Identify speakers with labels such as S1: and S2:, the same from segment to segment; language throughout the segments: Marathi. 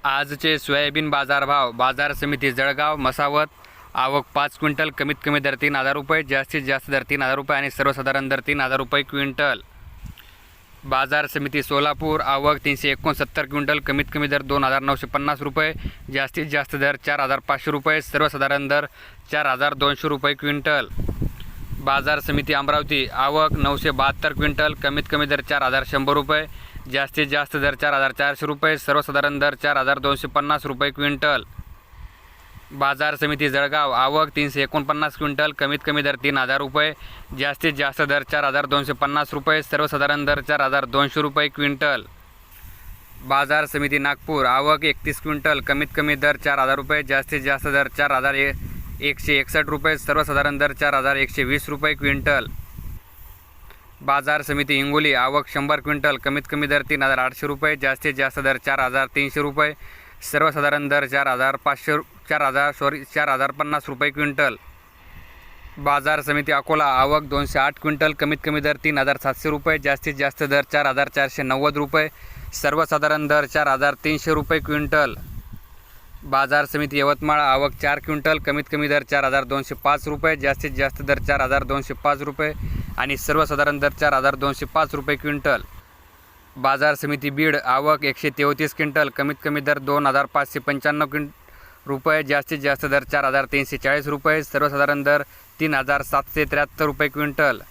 S1: आजचे सोयाबीन बाजारभाव. बाजार समिती जळगाव मसावत. आवक 5 क्विंटल. कमीत कमी दर 3,000 रुपये, जास्तीत जास्त दर 3,000 रुपये आणि सर्वसाधारण दर 3,000 रुपये क्विंटल. बाजार समिती सोलापूर. आवक 369 क्विंटल. कमीत कमी दर 2,950 रुपये, जास्तीत जास्त दर 4,500 रुपये, सर्वसाधारण दर 4,200 रुपये क्विंटल. बाजार समिती अमरावती. आवक 972 क्विंटल. कमीत कमी दर 4,100 रुपये, जास्तीत जास्त दर 4,400 रुपये, सर्वसाधारण दर 4,250 रुपये क्विंटल. बाजार समिती जळगाव. आवक 349 क्विंटल. कमीत कमी दर 3,000 रुपये, जास्तीत जास्त दर 4,250 रुपये, सर्वसाधारण दर 4,200 रुपये क्विंटल. बाजार समिती नागपूर. आवक 31 क्विंटल. कमीत कमी दर 4,000 रुपये, जास्तीत जास्त दर 4,161 रुपये, सर्वसाधारण दर 4,120 रुपये क्विंटल. बाजार समिती हिंगोली. आवक 100 क्विंटल. कमीत कमी दर 3,800 रुपये, जास्तीत जास्त दर 4,300 रुपये, सर्वसाधारण दर 4,050 रुपये क्विंटल. बाजार समिती अकोला. आवक 208 क्विंटल. कमीत कमी दर 3,700 रुपये, जास्तीत जास्त दर 4,490 रुपये, सर्वसाधारण दर 4,300 रुपये क्विंटल. बाजार समिती यवतमाळ. आवक 4 क्विंटल. कमीत कमी दर 4,205 रुपये, जास्तीत जास्त दर 4,205 रुपये आणि सर्वसाधारण दर 4,205 रुपये क्विंटल. बाजार समिती बीड. आवक 133 क्विंटल. कमीत कमी दर 2,595 रुपये, जास्तीत जास्त दर 4,340 रुपये, सर्वसाधारण दर 3,773 रुपये क्विंटल.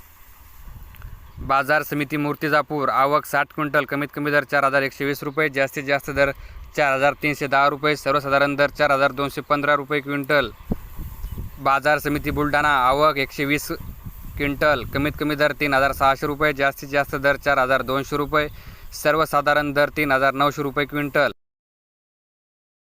S1: बाजार समिती मूर्तिजापूर. आवक 60 क्विंटल. कमीत कमी दर 4,120 रुपये, जास्तीत जास्त दर 4,310 रुपये, सर्वसाधारण दर 4,215 रुपये क्विंटल. बाजार समिती बुलढाणा. आवक 120 क्विंटल. कमीत कमी दर 3,600 रुपये, जास्तीत जास्त दर 4,200 रुपये, सर्वसाधारण दर 3,900 रुपये क्विंटल.